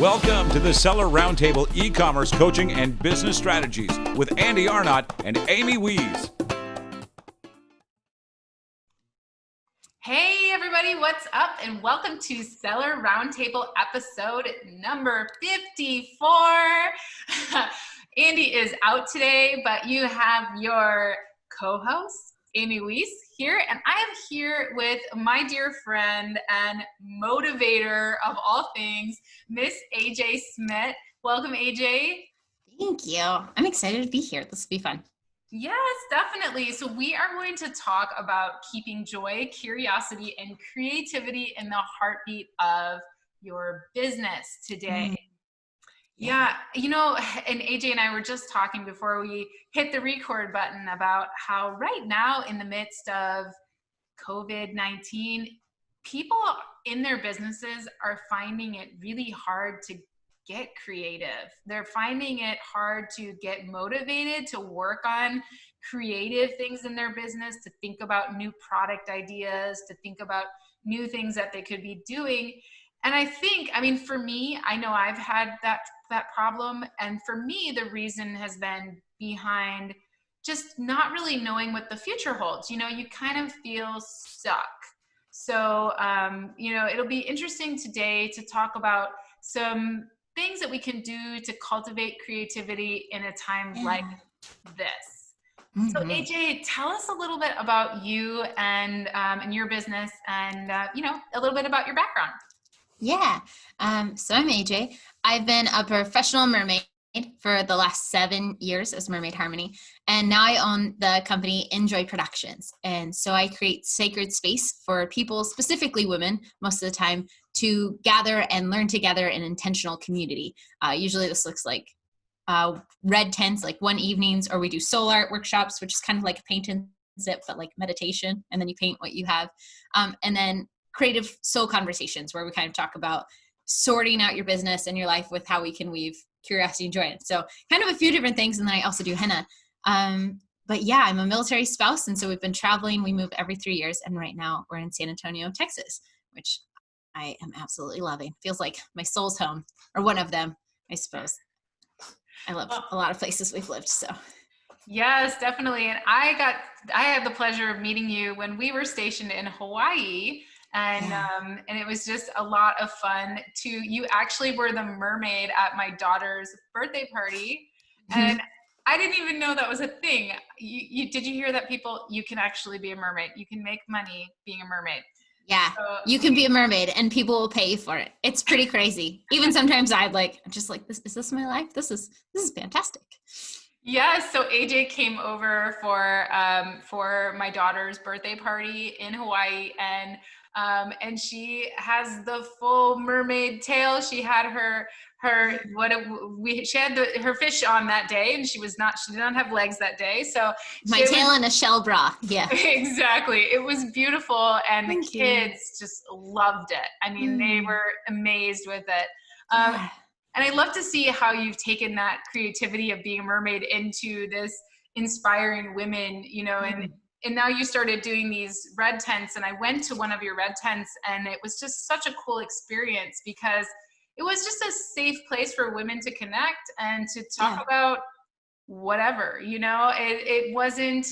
Welcome to the Seller Roundtable e-commerce coaching and business strategies with Andy Arnott and Amy Wees. Hey everybody, what's up? And welcome to Seller Roundtable episode number 54. Andy is out today, but you have your co-host, Amy Wees, here. And I am here with my dear friend and motivator of all things, Miss AJ Smit. Welcome, AJ. Thank you. I'm excited to be here. This will be fun. Yes, definitely. So we are going to talk about keeping joy, curiosity, and creativity in the heartbeat of your business today. Yeah, you know, and AJ and I were just talking before we hit the record button about how right now in the midst of COVID-19, people in their businesses are finding it really hard to get creative. They're finding it hard to get motivated to work on creative things in their business, to think about new product ideas, to think about new things that they could be doing. And I think, I mean, for me, I know I've had that problem. And for me, the reason has been behind just not really knowing what the future holds. You know, you kind of feel stuck. So, you know, it'll be interesting today to talk about some things that we can do to cultivate creativity in a time like this. So AJ, tell us a little bit about you and your business and, you know, a little bit about your background. Yeah. So I'm AJ. I've been a professional mermaid for the last 7 years as Mermaid Harmony. And now I own the company Enjoy Productions. And so I create sacred space for people, specifically women, most of the time, to gather and learn together in intentional community. Usually this looks like red tents, like one evenings, or we do soul art workshops, which is kind of like a paint and zip, but like meditation. And then you paint what you have. And then creative soul conversations where we kind of talk about sorting out your business and your life with how we can weave curiosity and joy in. So kind of a few different things. And then I also do henna. But yeah, I'm a military spouse. And so we've been traveling. We move every 3 years. And right now we're in San Antonio, Texas, which I am absolutely loving. Feels like my soul's home, or one of them, I suppose. I love a lot of places we've lived, so. Yes, definitely. And I had the pleasure of meeting you when we were stationed in Hawaii. And it was just a lot of fun you actually were the mermaid at my daughter's birthday party. And I didn't even know that was a thing. Did you hear that you can actually be a mermaid? You can make money being a mermaid. Yeah, so, you can be a mermaid and people will pay you for it. It's pretty crazy. Even sometimes I'm just like, is this my life? This is fantastic. Yeah, so AJ came over for my daughter's birthday party in Hawaii, and she has the full mermaid tail. She had her fish on that day, and she did not have legs that day. So my tail and a shell bra. Yeah, exactly. It was beautiful, and the kids just loved it. I mean, they were amazed with it. And I love to see how you've taken that creativity of being a mermaid into this inspiring women, you know, and now you started doing these red tents, and I went to one of your red tents, and it was just such a cool experience because it was just a safe place for women to connect and to talk about whatever, you know. It wasn't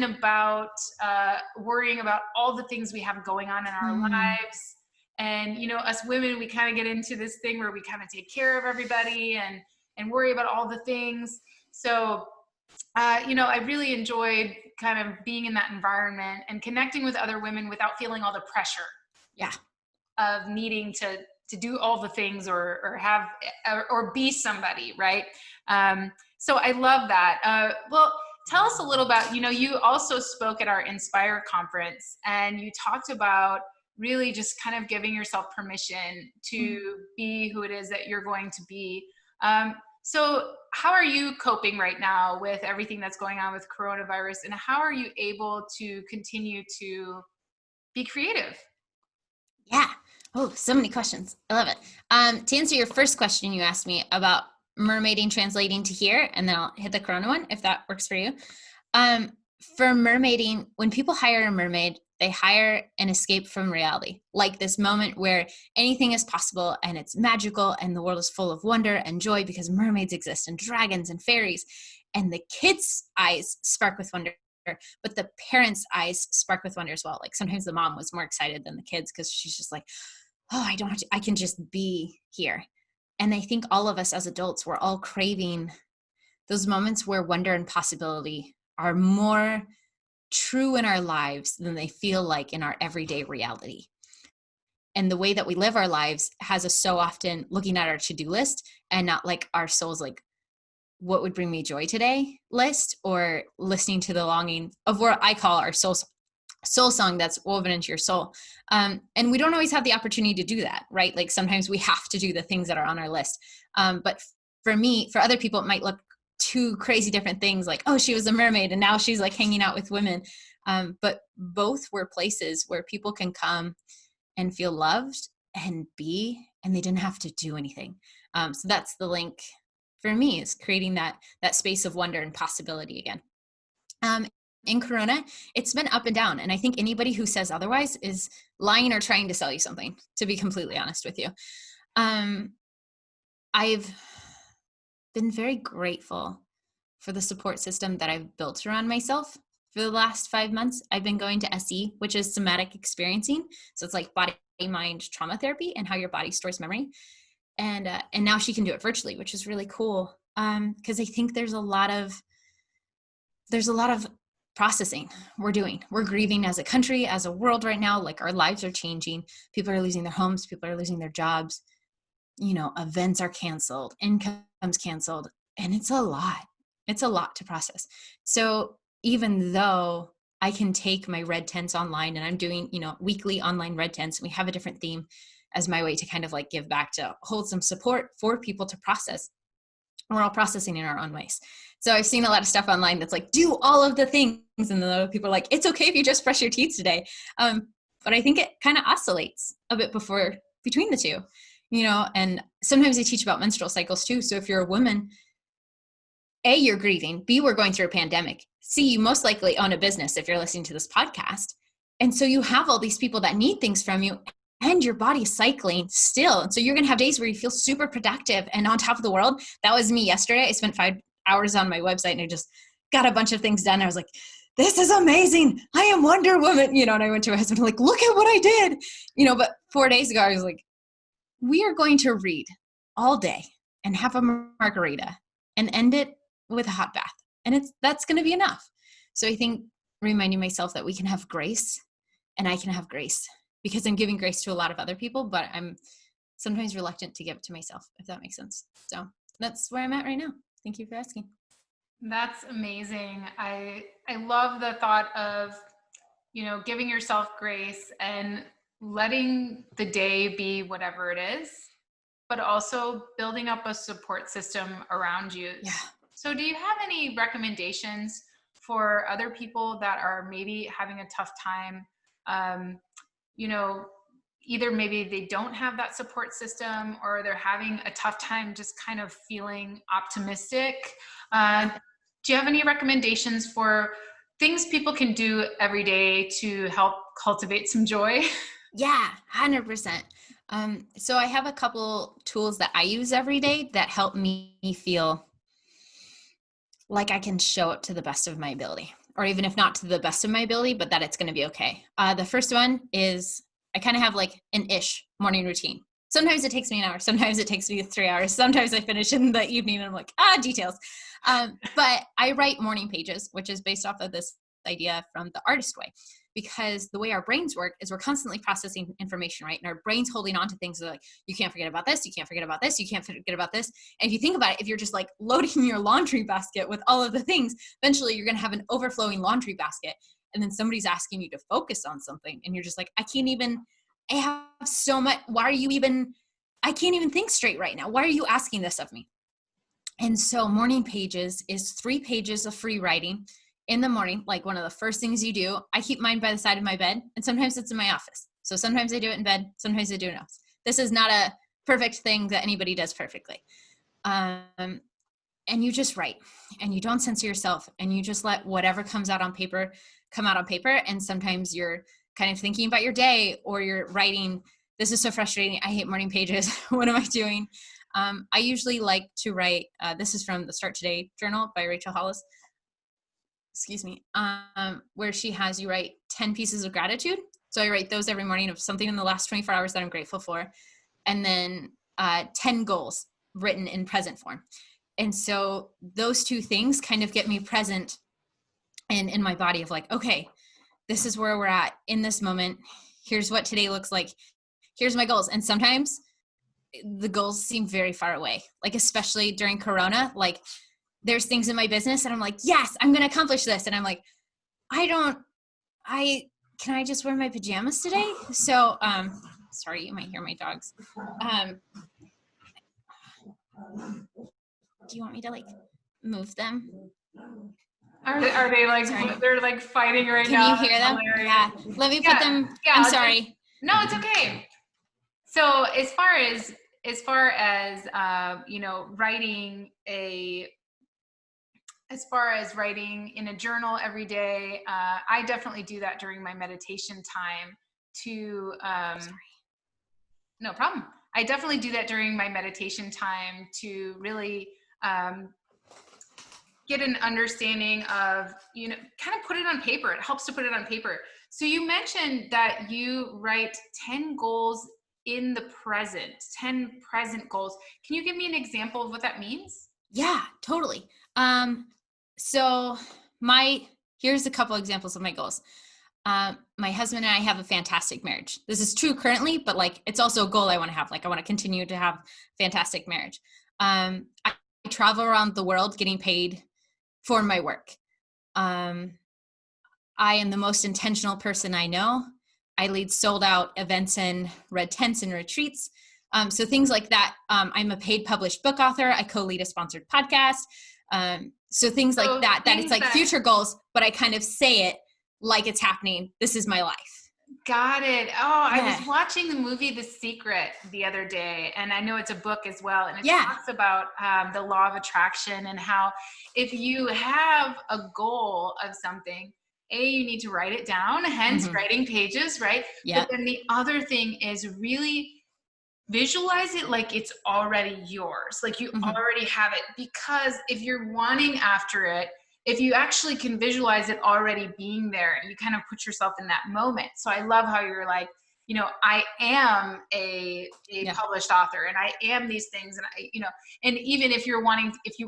about worrying about all the things we have going on in our lives. And, you know, us women, we kind of get into this thing where we kind of take care of everybody and worry about all the things. So, you know, I really enjoyed kind of being in that environment and connecting with other women without feeling all the pressure of needing to do all the things or have or be somebody, right? So I love that. Well, tell us a little about, you know, you also spoke at our Inspire conference, and you talked about really just kind of giving yourself permission to be who it is that you're going to be. So how are you coping right now with everything that's going on with coronavirus, and how are you able to continue to be creative? Yeah. Oh, so many questions. I love it. To answer your first question you asked me about mermaiding translating to here, and then I'll hit the corona one if that works for you. For mermaiding, when people hire a mermaid, they hire an escape from reality, like this moment where anything is possible and it's magical and the world is full of wonder and joy because mermaids exist and dragons and fairies. And the kids' eyes spark with wonder, but the parents' eyes spark with wonder as well. Like sometimes the mom was more excited than the kids because she's just like, oh, I don't have to, I can just be here. And I think all of us as adults, we're all craving those moments where wonder and possibility are more true in our lives than they feel like in our everyday reality. And the way that we live our lives has us so often looking at our to-do list and not like our soul's like, what would bring me joy today list, or listening to the longing of what I call our soul song that's woven into your soul. And we don't always have the opportunity to do that, right? Like sometimes we have to do the things that are on our list. But for me, for other people, it might look two crazy different things, like, oh, she was a mermaid and now she's like hanging out with women. But both were places where people can come and feel loved and be, and they didn't have to do anything. So that's the link for me, is creating that space of wonder and possibility again. In Corona, it's been up and down. And I think anybody who says otherwise is lying or trying to sell you something, to be completely honest with you. I've been very grateful for the support system that I've built around myself. For the last 5 months, I've been going to SE, which is somatic experiencing. So it's like body, mind, trauma therapy and how your body stores memory. And now she can do it virtually, which is really cool. Because I think there's a lot of processing we're grieving as a country, as a world right now. Like our lives are changing. People are losing their homes. People are losing their jobs. Events are canceled, income's canceled, and it's a lot to process. So even though I can take my red tents online, and I'm doing, weekly online red tents, we have a different theme as my way to kind of like give back, to hold some support for people to process. We're all processing in our own ways. So I've seen a lot of stuff online that's like, do all of the things. And then other people are like, it's okay if you just brush your teeth today. But I think it kind of oscillates a bit between the two, and sometimes they teach about menstrual cycles too. So if you're a woman, A, you're grieving. B, we're going through a pandemic. C, you most likely own a business if you're listening to this podcast. And so you have all these people that need things from you, and your body's cycling still. And so you're going to have days where you feel super productive and on top of the world. That was me yesterday. I spent 5 hours on my website and I just got a bunch of things done. I was like, this is amazing. I am Wonder Woman, and I went to my husband, like, look at what I did, but 4 days ago, I was like, we are going to read all day and have a margarita and end it with a hot bath. And that's going to be enough. So I think reminding myself that we can have grace, and I can have grace, because I'm giving grace to a lot of other people, but I'm sometimes reluctant to give it to myself, if that makes sense. So that's where I'm at right now. Thank you for asking. That's amazing. I love the thought of, giving yourself grace and letting the day be whatever it is, but also building up a support system around you. Yeah. So do you have any recommendations for other people that are maybe having a tough time? Either maybe they don't have that support system, or they're having a tough time just kind of feeling optimistic. Do you have any recommendations for things people can do every day to help cultivate some joy? Yeah, 100%. So I have a couple tools that I use every day that help me feel like I can show up to the best of my ability, or even if not to the best of my ability, but that it's going to be okay. The first one is I kind of have like an ish morning routine. Sometimes it takes me an hour. Sometimes it takes me 3 hours. Sometimes I finish in the evening and I'm like, details. But I write morning pages, which is based off of this idea from the artist way, because the way our brains work is we're constantly processing information, right? And our brain's holding on to things like, you can't forget about this, you can't forget about this, you can't forget about this. And if you think about it, if you're just like loading your laundry basket with all of the things, eventually you're going to have an overflowing laundry basket. And then somebody's asking you to focus on something. And you're just like, I have so much. I can't even think straight right now. Why are you asking this of me? And so morning pages is 3 pages of free writing in the morning, like one of the first things you do. I keep mine by the side of my bed, and sometimes it's in my office. So sometimes I do it in bed, sometimes I do it in office. This is not a perfect thing that anybody does perfectly. And you just write, and you don't censor yourself, and you just let whatever comes out on paper come out on paper. And sometimes you're kind of thinking about your day, or you're writing, this is so frustrating, I hate morning pages. What am I doing? I usually like to write, this is from the Start Today journal by Rachel Hollis, excuse me, where she has you write 10 pieces of gratitude. So I write those every morning of something in the last 24 hours that I'm grateful for. And then 10 goals written in present form. And so those two things kind of get me present and in my body of like, okay, this is where we're at in this moment. Here's what today looks like. Here's my goals. And sometimes the goals seem very far away, like especially during Corona, like there's things in my business and I'm like, yes, I'm going to accomplish this. And I'm like, can I just wear my pajamas today? So, sorry, you might hear my dogs. Do you want me to like move them? Are they like, sorry. They're like fighting right now? Can you hear them? Hilarious. Yeah. Let me put them, Yeah, I'm sorry. No, it's okay. So as far as writing in a journal every day, I definitely do that during my meditation time to, no problem. I definitely do that during my meditation time to really, get an understanding of, kind of put it on paper. It helps to put it on paper. So you mentioned that you write 10 goals in the present, 10 present goals. Can you give me an example of what that means? Yeah, totally. So here's a couple examples of my goals. My husband and I have a fantastic marriage. This is true currently, but like, it's also a goal I want to have. Like, I want to continue to have fantastic marriage. I travel around the world getting paid for my work. I am the most intentional person I know. I lead sold out events and red tents and retreats. So things like that. I'm a paid published book author. I co-lead a sponsored podcast. So things like that it's like future goals, but I kind of say it like it's happening. This is my life. Got it. Oh, yeah. I was watching the movie The Secret the other day, and I know it's a book as well. And it talks about the law of attraction and how if you have a goal of something, you need to write it down, hence writing pages, right? Yep. But then the other thing is really visualize it like it's already yours, like you already have it. Because if you're wanting after it, if you actually can visualize it already being there, you kind of put yourself in that moment. So I love how you're like, I am a published author and I am these things. And and even if you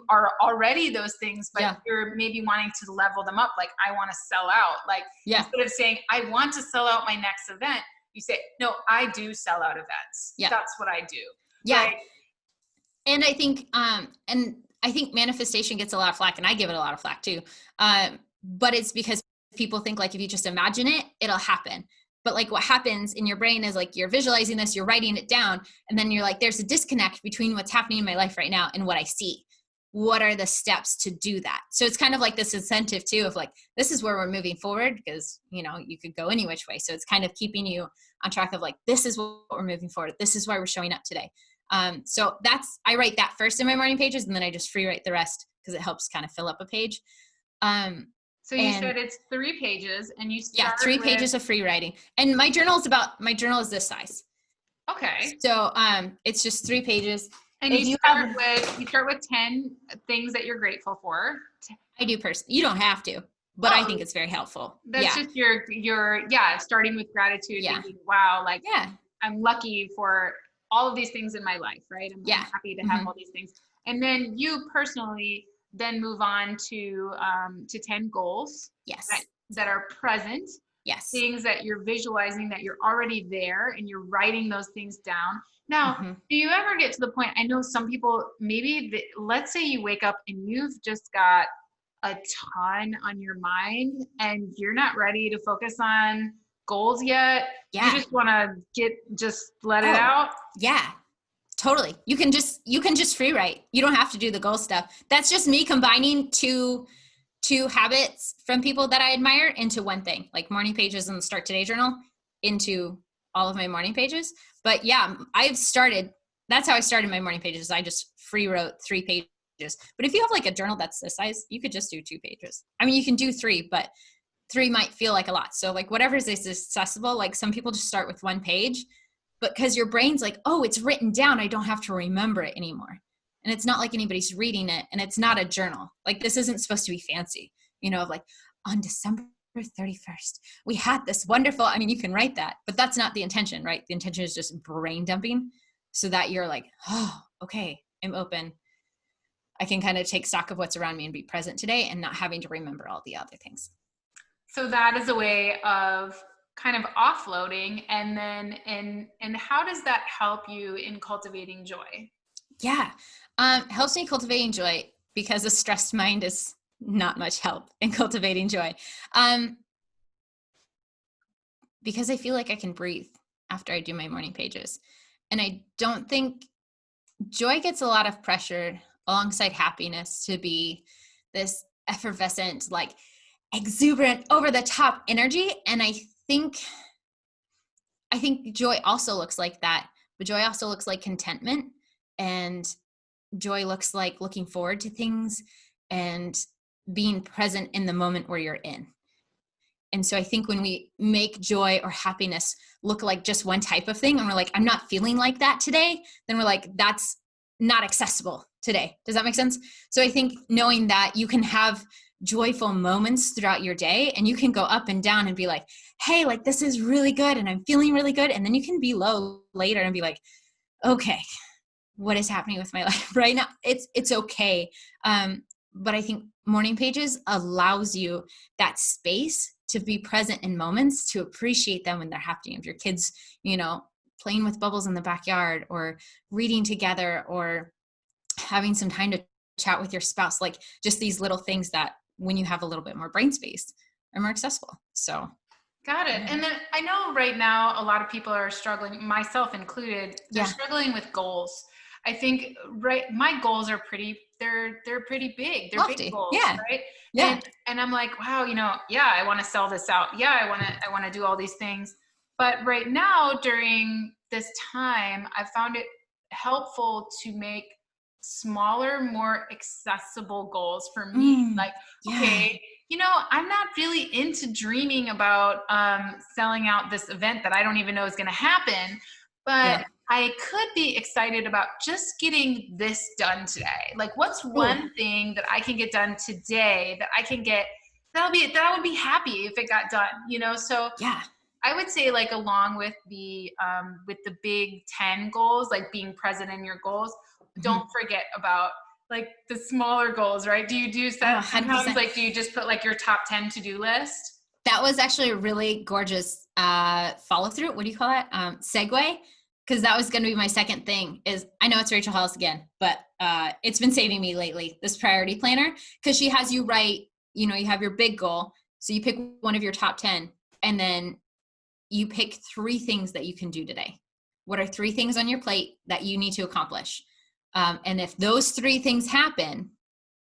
are already those things, but you're maybe wanting to level them up, like I want to sell out, like instead of saying, I want to sell out my next event, you say, no, I do sell out events. Yeah. That's what I do. Yeah. Right? And I think manifestation gets a lot of flack, and I give it a lot of flack too. But it's because people think like if you just imagine it, it'll happen. But like what happens in your brain is like you're visualizing this, you're writing it down, and then you're like, there's a disconnect between what's happening in my life right now and what I see. What are the steps to do that? So it's kind of like this incentive too of like, this is where we're moving forward, because you could go any which way. So it's kind of keeping you on track of like, this is what we're moving forward. This is why we're showing up today. So I write that first in my morning pages, and then I just free write the rest because it helps kind of fill up a page. So you said it's 3 pages, and you start 3 pages of free writing, and my journal is this size. Okay. So it's just 3 pages. And you start with 10 things that you're grateful for. I do personally. You don't have to, but I think it's very helpful. That's just your starting with gratitude. Thinking, wow, like I'm lucky for all of these things in my life, right? I'm happy to have all these things. And then you personally then move on to 10 goals. Yes. That are present. Yes. Things that you're visualizing, that you're already there, and you're writing those things down. Now, do you ever get to the point, I know some people, let's say you wake up and you've just got a ton on your mind and you're not ready to focus on goals yet. Yeah. You just want to let it out. Yeah, totally. You can just free write. You don't have to do the goal stuff. That's just me combining two habits from people that I admire into one thing, like morning pages and the Start Today journal into all of my morning pages. But yeah, that's how I started my morning pages. I just free wrote 3 pages. But if you have like a journal that's this size, you could just do 2 pages. I mean, you can do 3, but 3 might feel like a lot. So like whatever is accessible, like some people just start with 1 page, but because your brain's like, oh, it's written down, I don't have to remember it anymore. And it's not like anybody's reading it, and it's not a journal. Like this isn't supposed to be fancy, like on December 31st, we had this wonderful, I mean, you can write that, but that's not the intention, right? The intention is just brain dumping so that you're like, oh, okay, I'm open. I can kind of take stock of what's around me and be present today and not having to remember all the other things. So that is a way of kind of offloading. And then, and how does that help you in cultivating joy? Yeah. Helps me cultivating joy because a stressed mind is not much help in cultivating joy. Because I feel like I can breathe after I do my morning pages. And I don't think joy gets a lot of pressure alongside happiness to be this effervescent, like exuberant, over the top energy. And I think joy also looks like that, but joy also looks like contentment, and joy looks like looking forward to things and being present in the moment where you're in. And so I think when we make joy or happiness look like just one type of thing, and we're like, I'm not feeling like that today, then we're like, that's not accessible today. Does that make sense? So I think knowing that you can have joyful moments throughout your day, and you can go up and down and be like, hey, like this is really good and I'm feeling really good. And then you can be low later and be like, okay, what is happening with my life right now? It's okay. But I think morning pages allows you that space to be present in moments, to appreciate them when they're happening. If your kids, playing with bubbles in the backyard, or reading together, or having some time to chat with your spouse, like just these little things that when you have a little bit more brain space are more accessible. So. Got it. And then I know right now a lot of people are struggling, myself included, they're struggling with goals. I think my goals are they're pretty big. They're Lofty. Big goals, Yeah. right? Yeah. And I'm like, wow, I want to sell this out. Yeah, I want to do all these things. But right now during this time, I found it helpful to make smaller, more accessible goals for me. Okay, I'm not really into dreaming about selling out this event that I don't even know is going to happen, but I could be excited about just getting this done today. Like, what's one thing that I can get done today that I can get, that I would be happy if it got done, So I would say, like, along with the big 10 goals, like being present in your goals, don't forget about like the smaller goals, right? Do you do that sometimes? Like, do you just put like your top 10 to-do list? That was actually a really gorgeous follow through. What do you call it? Segue. Because that was going to be my second thing. Is I know it's Rachel Hollis again, but it's been saving me lately, this priority planner, because she has you write, you have your big goal. So you pick one of your top 10, and then you pick 3 things that you can do today. What are 3 things on your plate that you need to accomplish? And if those 3 things happen,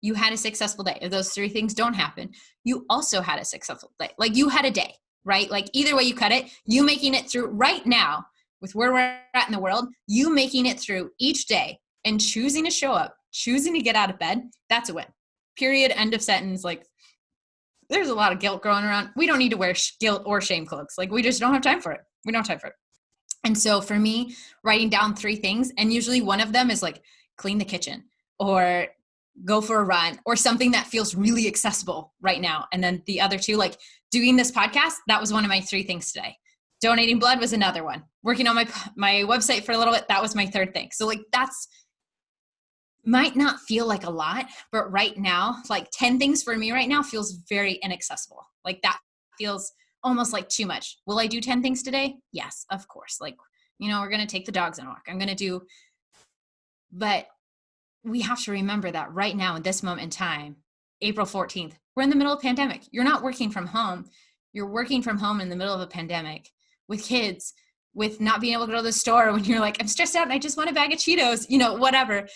you had a successful day. If those 3 things don't happen, you also had a successful day. Like, you had a day, right? Like, either way you cut it, you making it through right now with where we're at in the world, you making it through each day and choosing to show up, choosing to get out of bed, that's a win. Period. End of sentence. Like, there's a lot of guilt going around. We don't need to wear guilt or shame cloaks. Like, we just don't have time for it. We don't have time for it. And so for me, writing down 3 things, and usually one of them is like clean the kitchen, or go for a run, or something that feels really accessible right now. And then the other 2, like doing this podcast, that was one of my 3 things today. Donating blood was another one. Working on my website for a little bit, that was my 3rd thing. So like, that's might not feel like a lot, but right now, like 10 things for me right now feels very inaccessible. Like, that feels almost like too much. Will I do 10 things today? Yes, of course. Like, we're going to take the dogs on a walk. I'm going to do, but we have to remember that right now in this moment in time, April 14th, we're in the middle of a pandemic. You're not working from home. You're working from home in the middle of a pandemic with kids, with not being able to go to the store when you're like, I'm stressed out and I just want a bag of Cheetos, whatever.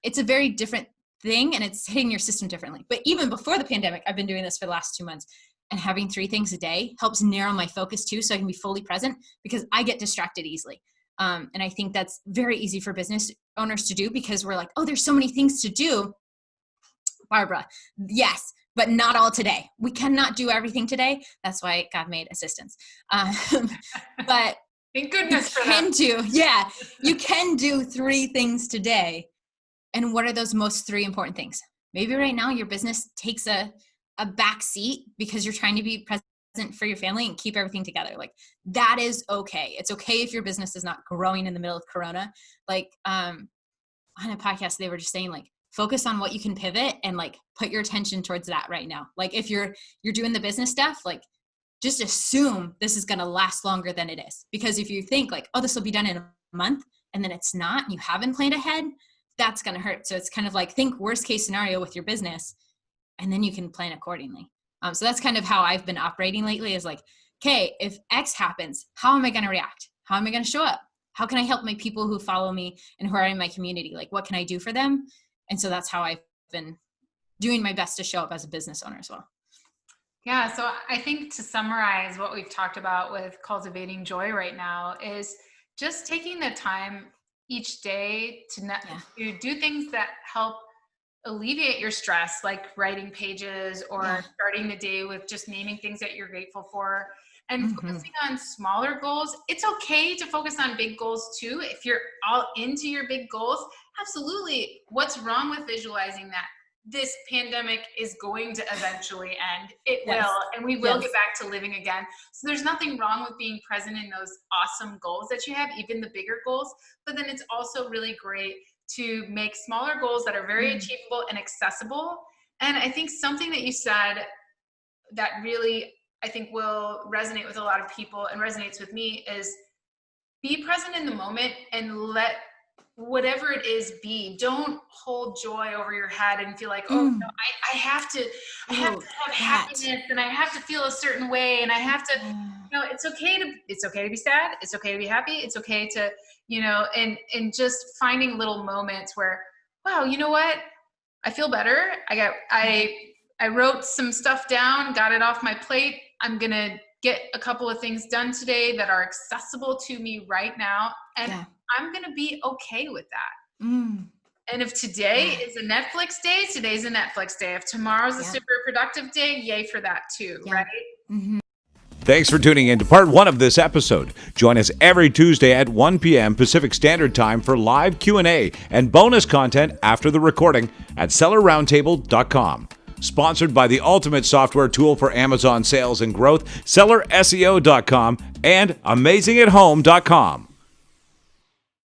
It's a very different thing, and it's hitting your system differently. But even before the pandemic, I've been doing this for the last 2 months, and having 3 things a day helps narrow my focus too, so I can be fully present, because I get distracted easily. And I think that's very easy for business owners to do, because we're like, oh, there's so many things to do. Barbara, yes, but not all today. We cannot do everything today. That's why God made assistants. But thank goodness for you can do 3 things today. And what are those most 3 important things? Maybe right now your business takes a back seat because you're trying to be present for your family and keep everything together. Like, that is okay. It's okay if your business is not growing in the middle of Corona. Like, on a podcast, they were just saying, like, focus on what you can pivot and like put your attention towards that right now. Like, if you're doing the business stuff, like, just assume this is going to last longer than it is. Because if you think like, oh, this will be done in a month, and then it's not, and you haven't planned ahead, that's going to hurt. So it's kind of like, think worst case scenario with your business, and then you can plan accordingly. So that's kind of how I've been operating lately, is like, okay, if X happens, how am I going to react? How am I going to show up? How can I help my people who follow me and who are in my community? Like, what can I do for them? And so that's how I've been doing my best to show up as a business owner as well. Yeah. So I think, to summarize what we've talked about with cultivating joy right now, is just taking the time each day to do things that help alleviate your stress, like writing pages or starting the day with just naming things that you're grateful for, and focusing on smaller goals. It's okay to focus on big goals too. If you're all into your big goals, absolutely. What's wrong with visualizing that this pandemic is going to eventually end? It will, and we will get back to living again. So there's nothing wrong with being present in those awesome goals that you have, even the bigger goals. But then it's also really great to make smaller goals that are very achievable and accessible. And I think something that you said that really, I think, will resonate with a lot of people and resonates with me is be present in the moment and let whatever it is be. Don't hold joy over your head and feel like, oh no, I have to have happiness, and I have to feel a certain way, and I have to, it's okay to be sad. It's okay to be happy. It's okay to, and just finding little moments where, wow, you know what? I feel better. I wrote some stuff down, got it off my plate. I'm going to get a couple of things done today that are accessible to me right now. And I'm going to be okay with that. And if today is a Netflix day, today's a Netflix day. If tomorrow's a super productive day, yay for that too, right? Thanks for tuning in to part 1 of this episode. Join us every Tuesday at 1 p.m. Pacific Standard Time for live Q&A and bonus content after the recording at sellerroundtable.com. Sponsored by the ultimate software tool for Amazon sales and growth, sellerseo.com and amazingathome.com.